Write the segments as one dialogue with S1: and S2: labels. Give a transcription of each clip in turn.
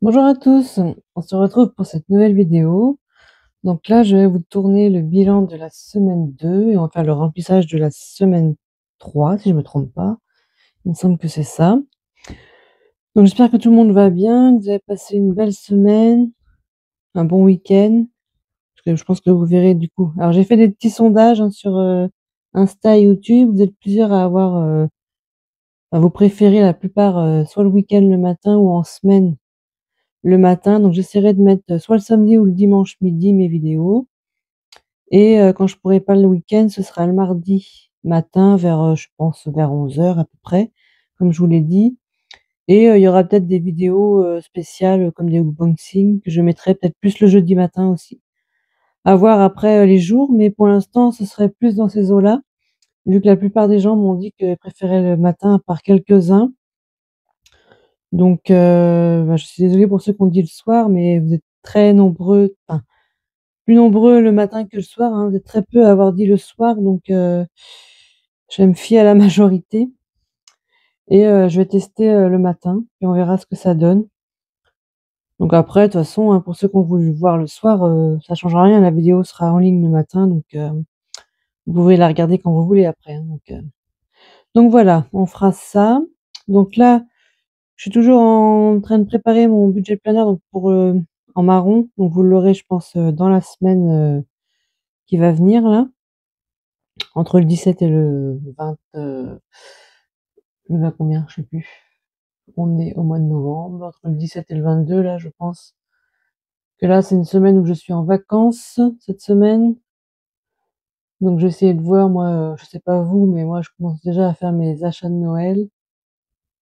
S1: Bonjour à tous, on se retrouve pour cette nouvelle vidéo. Donc là, je vais vous tourner le bilan de la semaine 2 et on va faire le remplissage de la semaine 3, si je ne me trompe pas. Il me semble que c'est ça. Donc j'espère que tout le monde va bien, que vous avez passé une belle semaine, un bon week-end. Parce que je pense que vous verrez du coup. Alors j'ai fait des petits sondages sur Insta et YouTube. Vous êtes plusieurs à avoir, vous préférez la plupart soit le week-end le matin ou en semaine le matin. Donc j'essaierai de mettre soit le samedi ou le dimanche midi mes vidéos. Et quand je pourrai pas le week-end, ce sera le mardi matin vers, je pense vers 11 h à peu près, comme je vous l'ai dit. Et il y aura peut-être des vidéos spéciales comme des unboxings que je mettrai peut-être plus le jeudi matin aussi. À voir après les jours, mais pour l'instant, ce serait plus dans ces eaux-là, vu que la plupart des gens m'ont dit qu'ils préféraient le matin par quelques-uns. Donc, je suis désolée pour ceux qui ont dit le soir, mais vous êtes très nombreux, enfin, plus nombreux le matin que le soir, hein. Vous êtes très peu à avoir dit le soir, donc je vais me fier à la majorité et je vais tester le matin, puis on verra ce que ça donne. Donc après, de toute façon, hein, pour ceux qui ont voulu voir le soir, ça changera rien. La vidéo sera en ligne le matin, donc vous pouvez la regarder quand vous voulez après, hein, donc voilà, on fera ça. Donc là, je suis toujours en train de préparer mon budget planner donc pour, en marron, donc vous l'aurez, je pense, dans la semaine qui va venir là, entre le 17 et le 20, le 20 combien? Je sais plus. On est au mois de novembre, entre le 17 et le 22 là, je pense que là, c'est une semaine où je suis en vacances cette semaine. Donc je vais essayer de voir moi, je sais pas vous, mais moi je commence déjà à faire mes achats de Noël.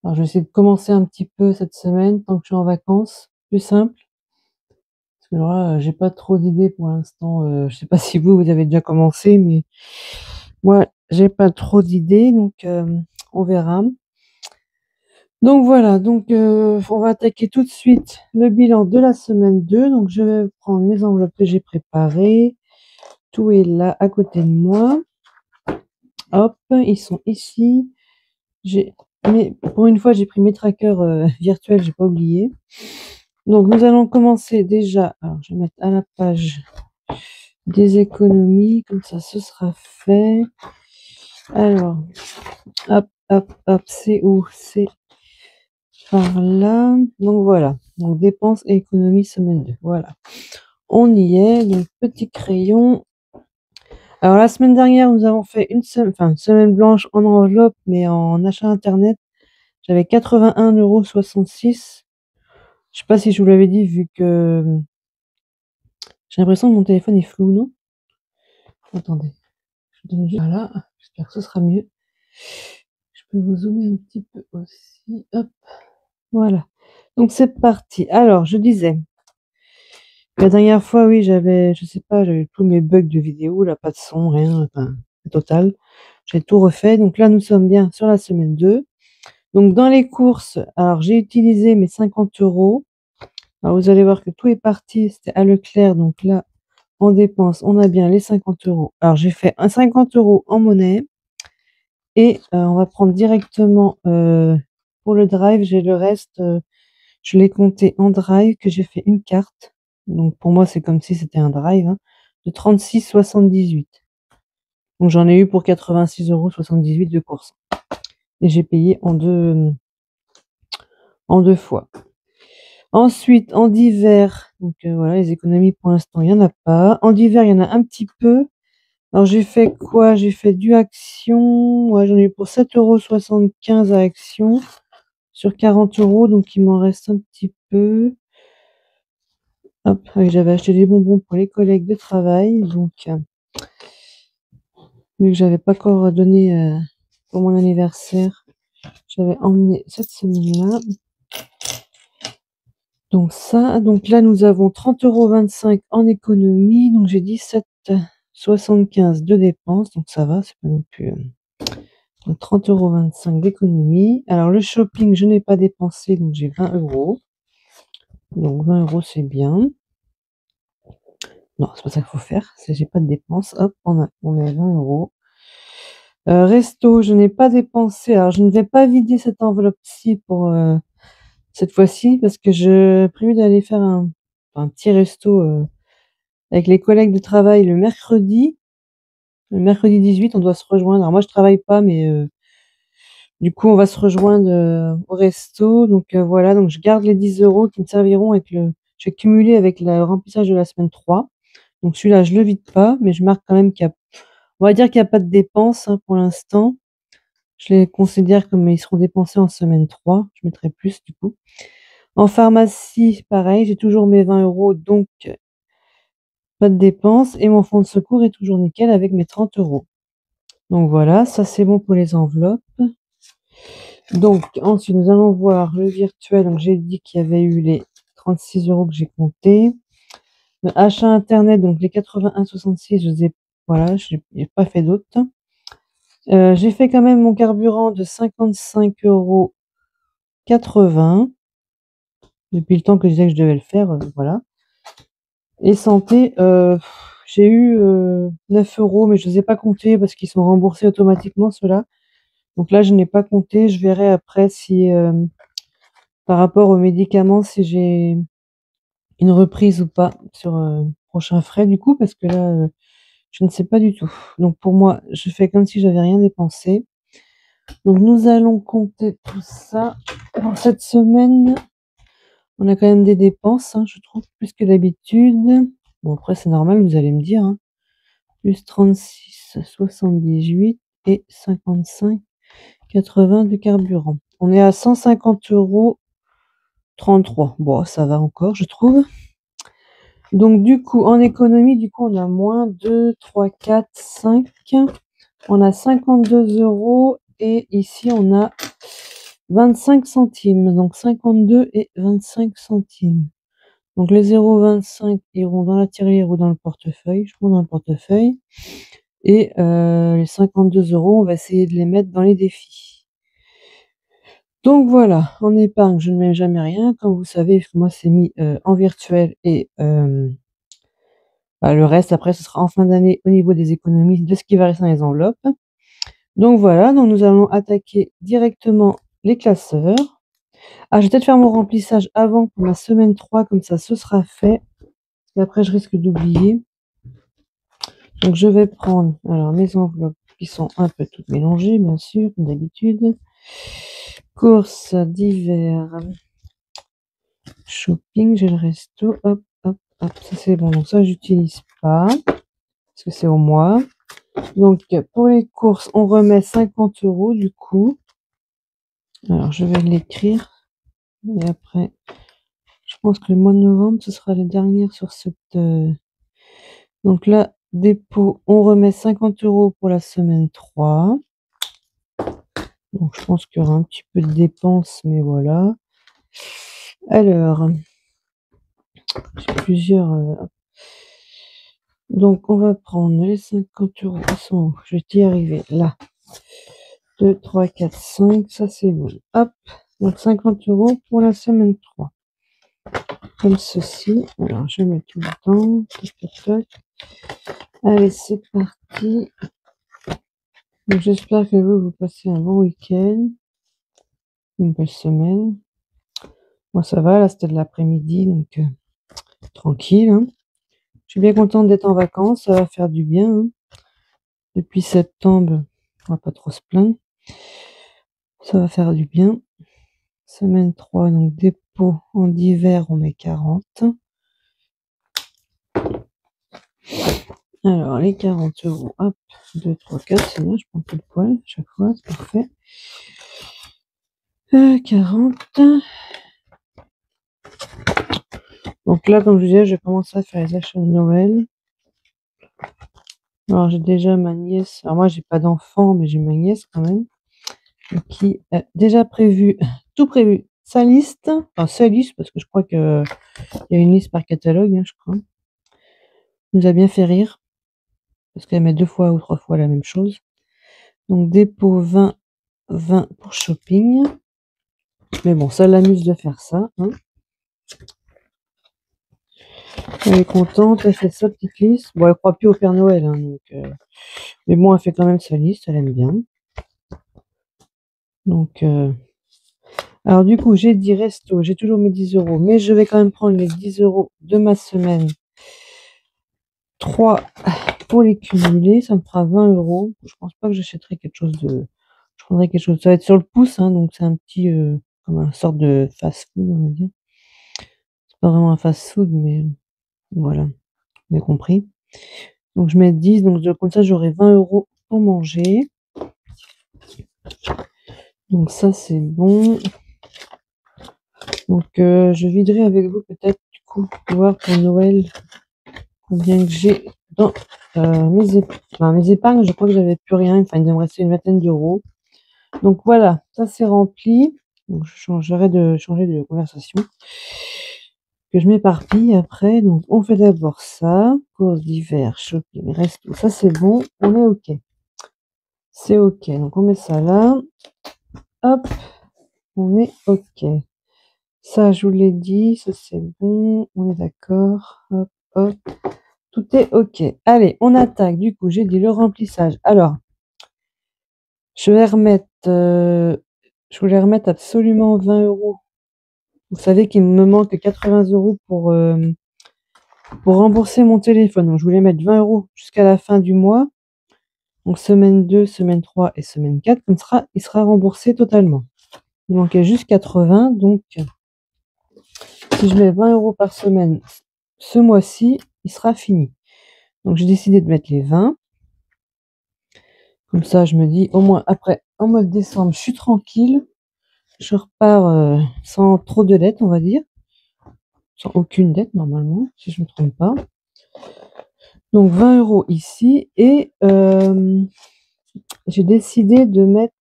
S1: Alors je vais essayer de commencer un petit peu cette semaine tant que je suis en vacances, plus simple. Parce que là, j'ai pas trop d'idées pour l'instant, je sais pas si vous avez déjà commencé, mais moi j'ai pas trop d'idées, donc on verra. Donc voilà, donc on va attaquer tout de suite le bilan de la semaine 2. Donc je vais prendre mes enveloppes que j'ai préparées. Tout est là à côté de moi. Hop, ils sont ici. Mais pour une fois, j'ai pris mes trackers virtuels, j'ai pas oublié. Donc nous allons commencer déjà. Alors je vais mettre à la page des économies, comme ça ce sera fait. Alors, hop, hop, hop, c'est où? C'est par là. Donc voilà. Donc dépenses et économies semaine 2. Voilà. On y est. Donc petit crayon. Alors la semaine dernière, nous avons fait une semaine blanche en enveloppe, mais en achat internet. J'avais 81,66 €. Je sais pas si je vous l'avais dit, vu que j'ai l'impression que mon téléphone est flou, non? Attendez. Je donne juste là. J'espère que ce sera mieux. Je peux vous zoomer un petit peu aussi. Hop. Voilà. Donc c'est parti. Alors, je disais, la dernière fois, oui, je sais pas, j'avais tous mes bugs de vidéo, là, pas de son, rien, enfin, total. J'ai tout refait. Donc là, nous sommes bien sur la semaine 2. Donc dans les courses, alors j'ai utilisé mes 50 €. Alors vous allez voir que tout est parti, c'était à Leclerc. Donc là, en dépenses, on a bien les 50 €. Alors j'ai fait un 50 € en monnaie et on va prendre directement pour le drive, j'ai le reste, je l'ai compté en drive, que j'ai fait une carte. Donc pour moi, c'est comme si c'était un drive, hein, de 36,78 €. Donc j'en ai eu pour 86,78 € de course. Et j'ai payé en deux fois. Ensuite, en divers, donc voilà, les économies pour l'instant, il n'y en a pas. En divers, il y en a un petit peu. Alors j'ai fait quoi? J'ai fait du Action. Ouais, j'en ai eu pour 7,75 € à Action sur 40 €, donc il m'en reste un petit peu. Hop, oui, j'avais acheté des bonbons pour les collègues de travail, donc vu que j'avais pas encore donné pour mon anniversaire, j'avais emmené cette semaine-là. Donc ça, donc là nous avons 30,25 € en économie, donc j'ai 17,75 € de dépenses, donc ça va, c'est pas non plus. Donc 30,25 € d'économie. Alors le shopping, je n'ai pas dépensé, donc j'ai 20 €. Donc 20 € c'est bien. Non, c'est pas ça qu'il faut faire, j'ai pas de dépenses. Hop, on met 20 €. Resto, je n'ai pas dépensé. Alors je ne vais pas vider cette enveloppe-ci pour cette fois-ci parce que je prévu d'aller faire un petit resto avec les collègues de travail le mercredi. Le mercredi 18, on doit se rejoindre. Alors moi, je travaille pas, mais du coup, on va se rejoindre au resto. Donc voilà, donc je garde les 10 euros qui me serviront avec je vais cumuler avec le remplissage de la semaine 3. Donc celui-là, je le vide pas, mais je marque quand même on va dire qu'il n'y a pas de dépenses hein, pour l'instant. Je les considère comme ils seront dépensés en semaine 3. Je mettrai plus du coup. En pharmacie, pareil, j'ai toujours mes 20 euros, donc pas de dépenses. Et mon fonds de secours est toujours nickel avec mes 30 euros. Donc voilà, ça c'est bon pour les enveloppes. Donc ensuite, nous allons voir le virtuel. Donc j'ai dit qu'il y avait eu les 36 euros que j'ai comptés. Le achat internet, donc les 81,66, voilà, je n'ai pas fait d'autres. J'ai fait quand même mon carburant de 55,80 € depuis le temps que je disais que je devais le faire, voilà. Et santé, j'ai eu 9 euros, mais je ne les ai pas comptés parce qu'ils sont remboursés automatiquement, ceux-là. Donc là, je n'ai pas compté. Je verrai après si, par rapport aux médicaments, si j'ai une reprise ou pas sur prochain frais, du coup, parce que là, je ne sais pas du tout. Donc pour moi, je fais comme si j'avais rien dépensé. Donc nous allons compter tout ça. Pour cette semaine, on a quand même des dépenses, hein, je trouve, plus que d'habitude. Bon, après, c'est normal, vous allez me dire, hein. Plus 36,78 et 55,80 de carburant. On est à 150,33 €. Bon, ça va encore, je trouve. Donc, du coup, en économie, du coup, on a moins 2, 3, 4, 5. On a 52 euros et ici, on a 25 centimes. Donc, 52 et 25 centimes. Donc, les 0,25 iront dans la tirelire ou dans le portefeuille. Je prends dans le portefeuille. Et les 52 euros, on va essayer de les mettre dans les défis. Donc voilà, en épargne, je ne mets jamais rien. Comme vous savez, moi, c'est mis en virtuel et le reste, après, ce sera en fin d'année au niveau des économies de ce qui va rester dans les enveloppes. Donc voilà, donc nous allons attaquer directement les classeurs. Ah, je vais peut-être faire mon remplissage avant pour ma semaine 3, comme ça, ce sera fait. Et après, je risque d'oublier. Donc je vais prendre alors mes enveloppes qui sont un peu toutes mélangées, bien sûr, comme d'habitude. Courses d'hiver. Shopping, j'ai le resto. Hop, hop, hop. Ça c'est bon. Donc ça, j'utilise pas. Parce que c'est au mois. Donc pour les courses, on remet 50 € du coup. Alors je vais l'écrire. Et après, je pense que le mois de novembre, ce sera la dernière sur cette. Donc là, dépôt, on remet 50 € pour la semaine 3. Donc je pense qu'il y aura un petit peu de dépenses, mais voilà. Alors, j'ai plusieurs. Donc on va prendre les 50 €. Je vais y arriver. Là. 2, 3, 4, 5. Ça c'est bon. Hop. Donc 50 € pour la semaine 3. Comme ceci. Alors je mets tout le temps. Allez, c'est parti. Donc j'espère que vous passez un bon week-end. Une belle semaine. Moi ça va, là c'était de l'après-midi, donc tranquille. Hein. Je suis bien contente d'être en vacances, ça va faire du bien. Hein. Depuis septembre, on va pas trop se plaindre. Ça va faire du bien. Semaine 3, donc dépôt en d'hiver, on met 40. Alors les 40 €, hop, 2, 3, 4, c'est bien, je prends tout le poil à chaque fois, c'est parfait. 40. Donc là, comme je disais, je vais commencer à faire les achats de Noël. Alors j'ai déjà ma nièce, alors moi j'ai pas d'enfant, mais j'ai ma nièce quand même, qui a déjà prévu, tout prévu, sa liste, enfin sa liste, parce que je crois que il y a une liste par catalogue, hein, je crois. Nous a bien fait rire, parce qu'elle met 2 fois ou 3 fois la même chose. Donc dépôt 20, 20 pour shopping. Mais bon, ça l'amuse de faire ça. Hein. Elle est contente, elle fait sa petite liste. Bon, elle croit plus au Père Noël, hein, donc, mais bon, elle fait quand même sa liste, elle aime bien. Donc Alors du coup, j'ai dit resto, j'ai toujours mes 10 euros, mais je vais quand même prendre les 10 euros de ma semaine 3 pour les cumuler, ça me fera 20 euros. Je pense pas que j'achèterai quelque chose de... Je prendrai quelque chose, ça va être sur le pouce, hein, donc c'est un petit, comme un sorte de fast-food, on va dire. C'est pas vraiment un fast-food, mais voilà, vous avez compris. Donc je mets 10, donc comme ça j'aurai 20 euros pour manger. Donc ça c'est bon. Donc je viderai avec vous peut-être du coup pour voir pour Noël combien que j'ai dans mes épargnes. Je crois que j'avais plus rien. Enfin, il devait me rester une vingtaine d'euros. Donc voilà, ça c'est rempli. Donc j'arrête de changer de conversation. Que je m'éparpille après. Donc on fait d'abord ça. Courses d'hiver, shopping, resto. Ça c'est bon. On est OK. C'est OK. Donc on met ça là. Hop. On est OK. Ça, je vous l'ai dit. Ça c'est bon. On est d'accord. Hop, hop. Tout est OK. Allez, on attaque. Du coup, j'ai dit le remplissage. Alors, je voulais remettre absolument 20 euros. Vous savez qu'il me manque 80 euros pour rembourser mon téléphone. Donc, je voulais mettre 20 euros jusqu'à la fin du mois. Donc, semaine 2, semaine 3 et semaine 4, il sera remboursé totalement. Il manquait juste 80. Donc, si je mets 20 euros par semaine ce mois-ci, il sera fini. Donc, j'ai décidé de mettre les 20. Comme ça, je me dis, au moins après, en mois de décembre, je suis tranquille. Je repars sans trop de dettes, on va dire. Sans aucune dette, normalement, si je ne me trompe pas. Donc, 20 euros ici. Et j'ai décidé de mettre,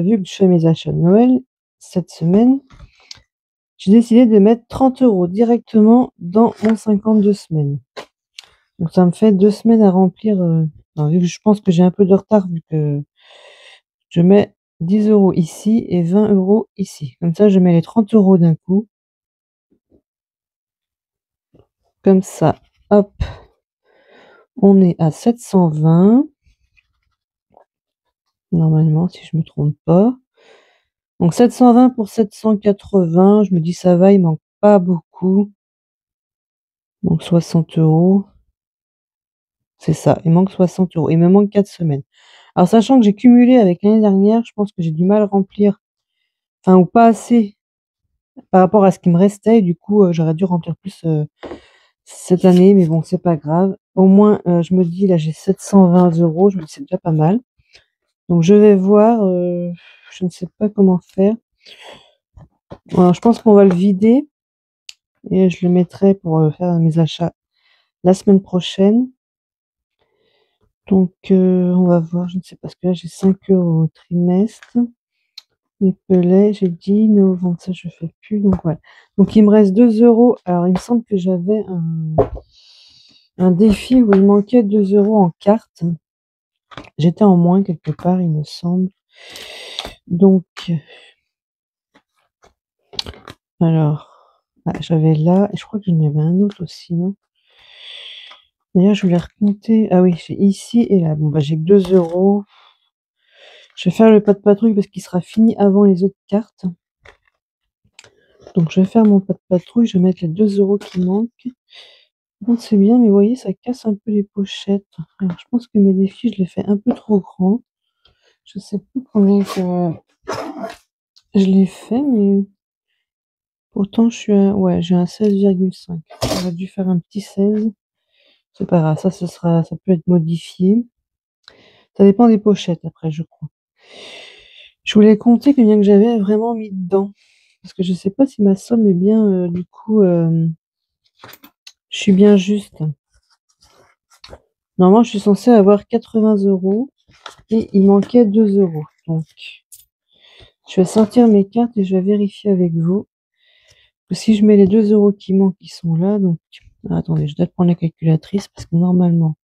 S1: vu que je fais mes achats de Noël cette semaine, j'ai décidé de mettre 30 euros directement dans mon 52 semaines. Donc, ça me fait 2 semaines à remplir. Vu que je pense que j'ai un peu de retard, vu que je mets 10 euros ici et 20 euros ici. Comme ça, je mets les 30 euros d'un coup. Comme ça, hop, on est à 720. Normalement, si je me trompe pas. Donc 720 pour 780, je me dis ça va, il manque pas beaucoup. Donc 60 euros. C'est ça, il manque 60 euros. Il me manque 4 semaines. Alors sachant que j'ai cumulé avec l'année dernière, je pense que j'ai du mal à remplir, enfin ou pas assez par rapport à ce qui me restait. Et du coup, j'aurais dû remplir plus cette année, mais bon, c'est pas grave. Au moins, je me dis là, j'ai 720 euros, je me dis c'est déjà pas mal. Donc je vais voir, je ne sais pas comment faire. Alors, je pense qu'on va le vider et je le mettrai pour faire mes achats la semaine prochaine. Donc on va voir, je ne sais pas, parce que là j'ai 5 euros au trimestre. Les pelets, j'ai dit novembre, ça je fais plus. Donc voilà. Donc il me reste 2 euros. Alors il me semble que j'avais un défi où il manquait 2 euros en carte. J'étais en moins quelque part, il me semble. Donc, alors, j'avais là, et je crois que j'en avais un autre aussi, non? D'ailleurs, je voulais recompter. Ah oui, j'ai ici et là. Bon, bah, j'ai que 2 euros. Je vais faire le pas de patrouille parce qu'il sera fini avant les autres cartes. Donc, je vais faire mon pas de patrouille. Je vais mettre les 2 euros qui manquent. Bon, c'est bien, mais vous voyez, ça casse un peu les pochettes. Alors, je pense que mes défis, je les fais un peu trop grands. Je sais plus combien que je les fais, mais pourtant, ouais, j'ai un 16,5. J'aurais dû faire un petit 16. C'est pas grave, ça peut être modifié. Ça dépend des pochettes après, je crois. Je voulais compter combien que j'avais vraiment mis dedans. Parce que je sais pas si ma somme est bien, du coup, je suis bien juste. Normalement, je suis censée avoir 80 euros et il manquait 2 euros. Donc, je vais sortir mes cartes et je vais vérifier avec vous. Si je mets les 2 euros qui manquent, ils sont là. Donc, attendez, je dois prendre la calculatrice parce que normalement,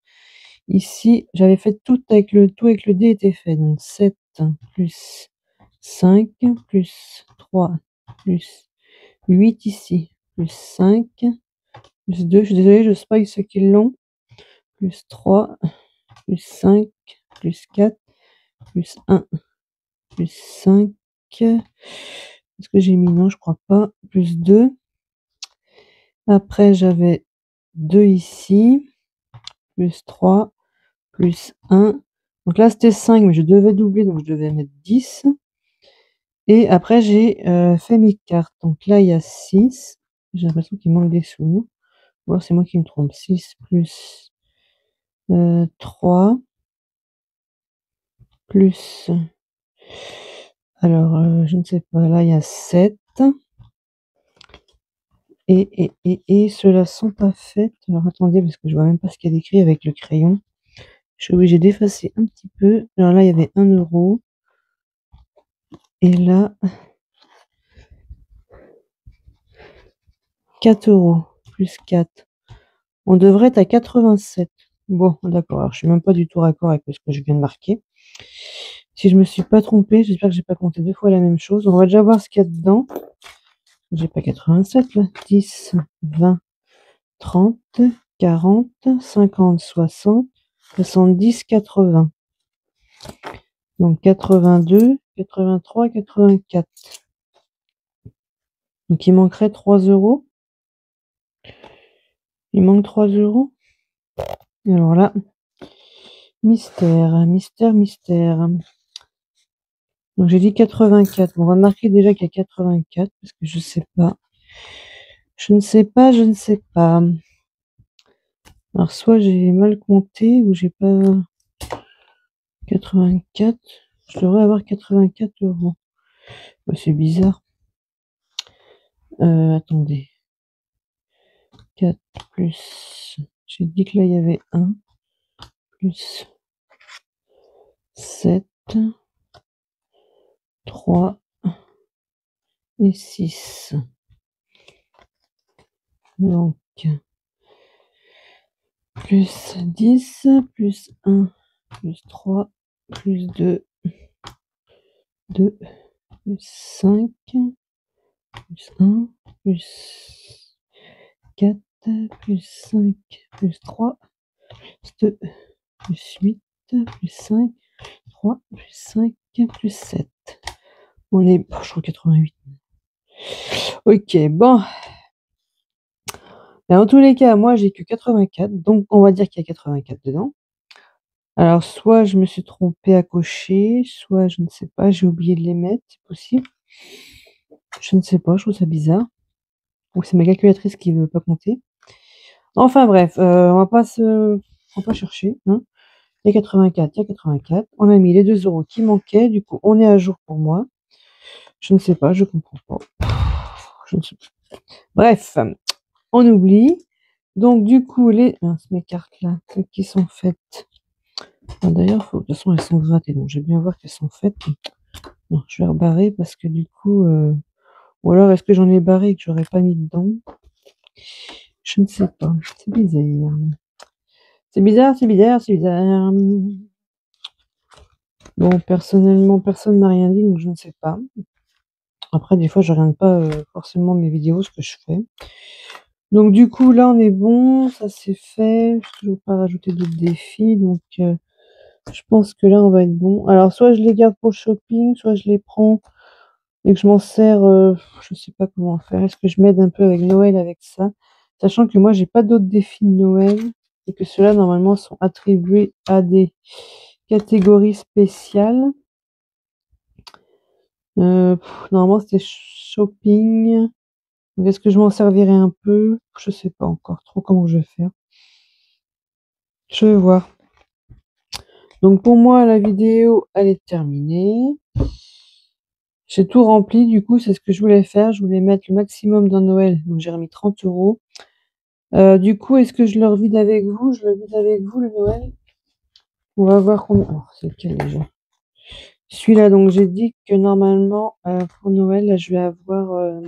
S1: ici, j'avais fait tout avec le dé était fait. Donc, 7 plus 5 plus 3 plus 8 ici, plus 5 plus 2. Je suis désolée, je spoil ceux qui l'ont. Plus 3 plus 5 plus 4 plus 1 plus 5 Est-ce que j'ai mis? Non, je crois pas. Plus 2. Après, j'avais 2 ici. Plus 3. Plus 1. Donc là, c'était 5, mais je devais doubler, donc je devais mettre 10. Et après, j'ai fait mes cartes. Donc là, il y a 6. J'ai l'impression qu'il manque des sous. Ou alors c'est moi qui me trompe. 6 plus 3 plus... Alors, je ne sais pas. Là, il y a 7. Et ceux-là sont pas faits. Alors, attendez, parce que je vois même pas ce qu'il y a d'écrit avec le crayon. Je suis obligée d'effacer un petit peu. Alors là, il y avait 1 euro. Et là, 4 euros. Plus 4. On devrait être à 87. Bon, d'accord. Alors, je suis même pas du tout raccord avec ce que je viens de marquer. Si je me suis pas trompée, j'espère que j'ai pas compté 2 fois la même chose. On va déjà voir ce qu'il y a dedans. J'ai pas 87 là. 10, 20, 30, 40, 50, 60, 70, 80. Donc 82, 83, 84. Donc il manquerait 3 euros. Il manque 3 euros. Et alors là, mystère, mystère, mystère. Donc j'ai dit 84. Bon, on va marquer déjà qu'il y a 84 parce que je sais pas. Je ne sais pas, je ne sais pas. Alors soit j'ai mal compté ou j'ai pas 84. Je devrais avoir 84 euros. Ouais, c'est bizarre. Attendez. 4 plus... J'ai dit que là il y avait 1. Plus 7. 3 et 6. Donc, plus 10, plus 1, plus 3, plus 2, 2, plus 5, plus 1, plus 4, plus 5, plus 3, plus 2, plus 8, plus 5, 3, plus 5, plus 7. On est, je trouve 88. Ok, bon. En tous les cas, moi, j'ai que 84, donc on va dire qu'il y a 84 dedans. Alors, soit je me suis trompée à cocher, soit je ne sais pas, j'ai oublié de les mettre, c'est possible. Je ne sais pas, je trouve ça bizarre. Ou c'est ma calculatrice qui ne veut pas compter. Enfin bref, on va pas chercher. Hein. Il y a 84, il y a 84. On a mis les 2 euros qui manquaient, du coup, on est à jour pour moi. Je ne sais pas, je comprends pas. Je ne sais pas. Bref, on oublie. Donc, du coup, mes cartes-là, celles qui sont faites. D'ailleurs, de toute façon, elles sont grattées, donc je vais bien voir qu'elles sont faites. Non, je vais rebarrer parce que du coup... Ou alors, est-ce que j'en ai barré et que j'aurais pas mis dedans? Je ne sais pas. C'est bizarre. C'est bizarre, c'est bizarre, c'est bizarre. Bon, personnellement, personne m'a rien dit, donc je ne sais pas. Après, des fois, je regarde pas forcément mes vidéos, ce que je fais. Donc, du coup, là, on est bon. Ça, c'est fait. Je n'ai toujours pas rajouté d'autres défis. Donc, je pense que là, on va être bon. Alors, soit je les garde pour le shopping, soit je les prends et que je m'en sers. Je sais pas comment faire. Est-ce que je m'aide un peu avec Noël avec ça? Sachant que moi, j'ai pas d'autres défis de Noël et que ceux-là, normalement, sont attribués à des catégories spéciales. Normalement, c'était shopping. Donc, est-ce que je m'en servirai un peu? Je sais pas encore trop comment je vais faire. Je vais voir. Donc, pour moi, la vidéo, elle est terminée. J'ai tout rempli, du coup, c'est ce que je voulais faire. Je voulais mettre le maximum dans Noël. Donc, j'ai remis 30 euros. Du coup, est-ce que je le vide avec vous? Je le vide avec vous, le Noël? On va voir combien. Oh, c'est lequel déjà? Celui-là, donc j'ai dit que normalement, pour Noël, là, je vais avoir,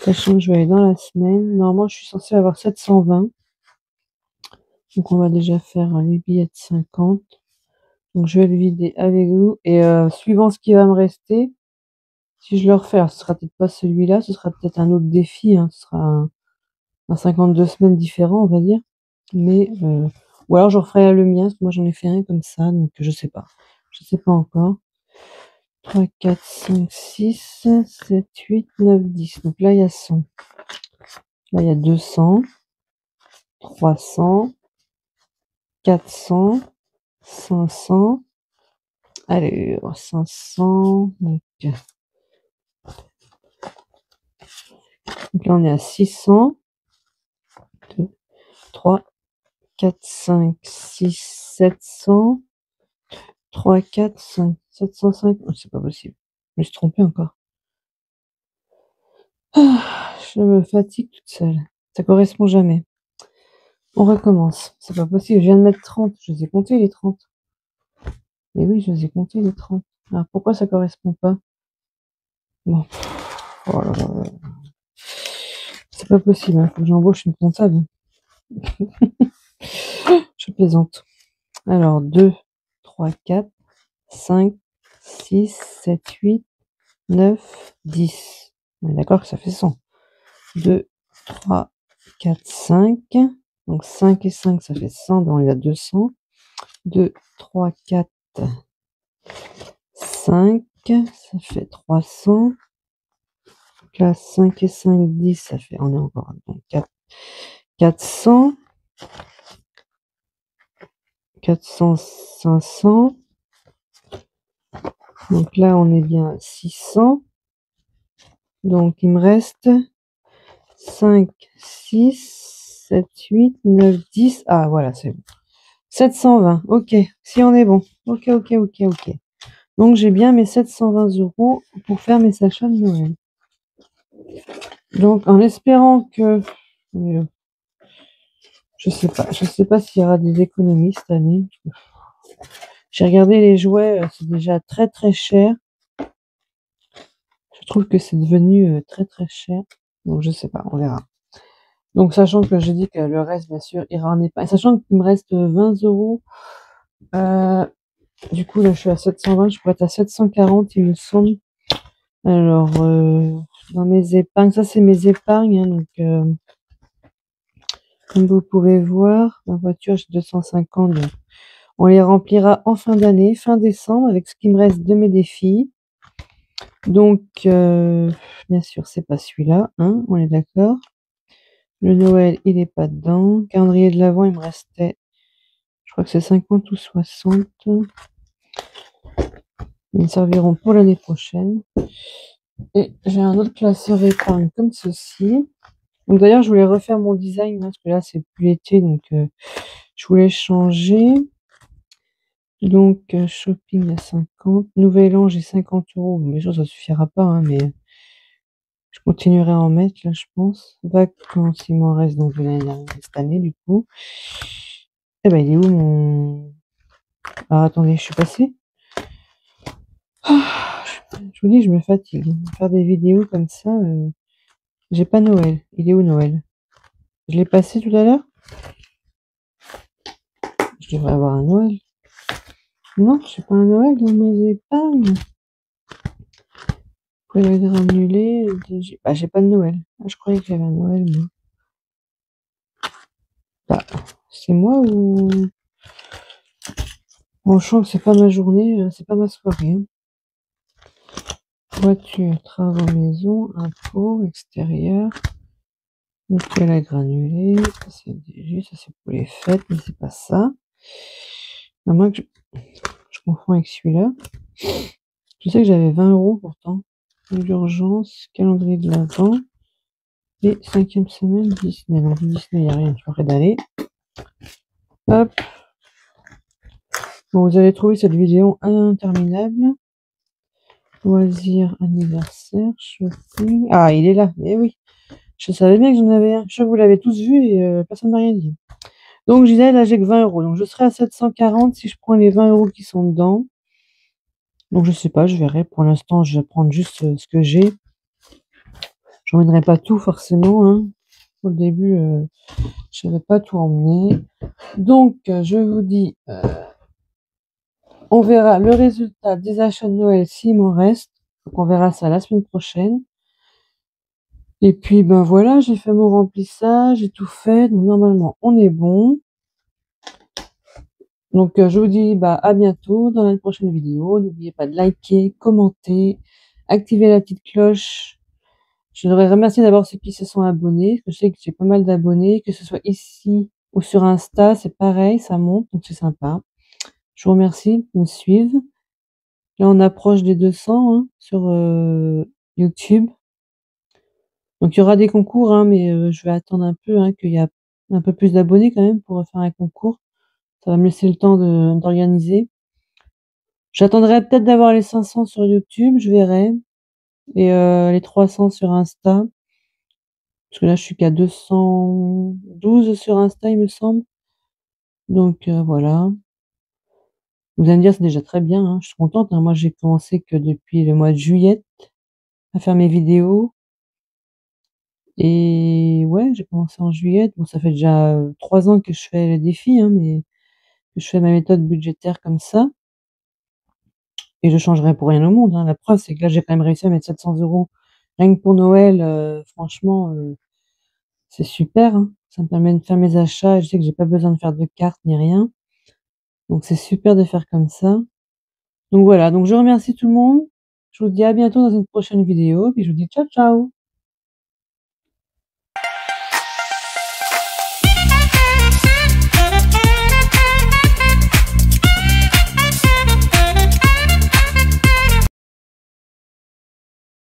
S1: sachant que je vais aller dans la semaine, normalement, je suis censée avoir 720. Donc, on va déjà faire les billets de 50. Donc, je vais le vider avec vous. Et suivant ce qui va me rester, si je le refais, alors, ce sera peut-être pas celui-là, ce sera peut-être un autre défi. Hein, ce sera un 52 semaines différent, on va dire. Mais, ou alors je referai le mien, parce que moi j'en ai fait un comme ça, donc je sais pas. Je sais pas encore. 3, 4, 5, 6, 7, 8, 9, 10. Donc là, il y a 100. Là, il y a 200, 300, 400, 500. Allez, 500. Donc là, on est à 600. 2, 3, 4, 5, 6, 700. 3, 4, 5, 705. Oh, c'est pas possible. Je me suis trompée encore. Je me fatigue toute seule. Ça correspond jamais. On recommence. C'est pas possible. Je viens de mettre 30. Je les ai comptés les 30. Mais oui, je les ai comptés les 30. Alors pourquoi ça correspond pas? Bon. Oh là là. C'est pas possible. Faut que j'embauche une comptable. Je plaisante. Alors 2, 3, 4, 5, 6, 7, 8, 9, 10. On est d'accord que ça fait 100. 2, 3, 4, 5. Donc 5 et 5, ça fait 100. Donc il y a 200. 2, 3, 4, 5. Ça fait 300. Donc là, 5 et 5, 10. Ça fait, on est encore donc 4, 400. 400, 500. Donc là, on est bien à 600. Donc il me reste 5, 6, 7, 8, 9, 10. Ah voilà, c'est bon. 720. Ok, si on est bon. Ok, ok, ok, ok. Donc j'ai bien mes 720 € pour faire mes achats de Noël. Donc en espérant que je sais pas s'il y aura des économies cette année. J'ai regardé les jouets, c'est déjà très très cher. Je trouve que c'est devenu très très cher. Donc je sais pas, on verra. Donc sachant que j'ai dit que le reste bien sûr ira en épargne, sachant qu'il me reste 20 €. Du coup là je suis à 720, je pourrais être à 740 il me semble. Alors dans mes épargnes, ça c'est mes épargnes, hein, donc comme vous pouvez voir, ma voiture j'ai 250, donc on les remplira en fin d'année, fin décembre, avec ce qui me reste de mes défis. Donc bien sûr c'est pas celui-là, hein, on est d'accord. Le Noël il est pas dedans. Calendrier de l'Avent il me restait, je crois que c'est 50 ou 60. Ils me serviront pour l'année prochaine. Et j'ai un autre classeur épargne comme ceci. Donc d'ailleurs, je voulais refaire mon design, hein, parce que là, c'est plus l'été, donc je voulais changer. Donc, shopping à 50. Nouvel an, j'ai 50 €. Bien sûr, ça suffira pas, hein, mais je continuerai à en mettre, là, je pense. Vacances, il m'en reste donc de l'année dernière, cette année, du coup. Eh ben, il est où mon... Alors, attendez, je suis passée. Ah, je vous dis, je me fatigue. Faire des vidéos comme ça, j'ai pas Noël. Il est où Noël? Je l'ai passé tout à l'heure? Je devrais avoir un Noël. Non, j'ai pas un Noël dans mes épargnes. Pourquoi granulé? Bah, j'ai pas de Noël. Ah, je croyais que j'avais un Noël, moi. Bah, c'est moi ou... Bon, je sens que c'est pas ma journée, c'est pas ma soirée, hein. Voiture, travaux maison, impôts, extérieur. Mutuelle à granulé. Ça c'est DG, ça c'est pour les fêtes, mais c'est pas ça. À moins que je confonds avec celui-là. Je sais que j'avais 20 € pourtant. L'urgence, calendrier de l'Avent. Et 5e semaine Disney. Donc Disney, il n'y a rien, je ferai d'aller. Hop. Bon, vous avez trouvé cette vidéo interminable. Loisirs, anniversaire, shopping. Ah, il est là. Mais oui. Je savais bien que j'en avais un. Je suis sûre que vous l'avez tous vu et personne ne m'a rien dit. Donc, je disais, là, j'ai que 20 €. Donc, je serai à 740 si je prends les 20 € qui sont dedans. Donc, je sais pas, je verrai. Pour l'instant, je vais prendre juste ce que j'ai. Je n'emmènerai pas tout forcément, hein. Au début, je n'avais pas tout emmené. Donc, je vous dis, on verra le résultat des achats de Noël s'il m'en reste. Donc, on verra ça la semaine prochaine. Et puis, ben voilà, j'ai fait mon remplissage, j'ai tout fait. Donc, normalement, on est bon. Donc, je vous dis bah, à bientôt dans une prochaine vidéo. N'oubliez pas de liker, commenter, activer la petite cloche. Je voudrais remercier d'abord ceux qui se sont abonnés, parce que je sais que j'ai pas mal d'abonnés, que ce soit ici ou sur Insta, c'est pareil, ça monte, donc c'est sympa. Je vous remercie de me suivre. Là, on approche des 200 hein, sur YouTube. Donc, il y aura des concours, hein, mais je vais attendre un peu, hein, qu'il y a un peu plus d'abonnés quand même pour faire un concours. Ça va me laisser le temps d'organiser. J'attendrai peut-être d'avoir les 500 sur YouTube, je verrai. Et les 300 sur Insta. Parce que là, je suis qu'à 212 sur Insta, il me semble. Donc voilà. Vous allez me dire, c'est déjà très bien, hein. Je suis contente, hein. Moi, j'ai commencé que depuis le mois de juillet à faire mes vidéos. Et ouais, j'ai commencé en juillet. Bon, ça fait déjà 3 ans que je fais le défi, hein, mais que je fais ma méthode budgétaire comme ça. Et je changerai pour rien au monde, hein. La preuve, c'est que là, j'ai quand même réussi à mettre 700 € rien que pour Noël. Franchement, c'est super, hein. Ça me permet de faire mes achats. Je sais que j'ai pas besoin de faire de carte ni rien. Donc, c'est super de faire comme ça. Donc voilà, donc je remercie tout le monde. Je vous dis à bientôt dans une prochaine vidéo, puis je vous dis ciao ciao.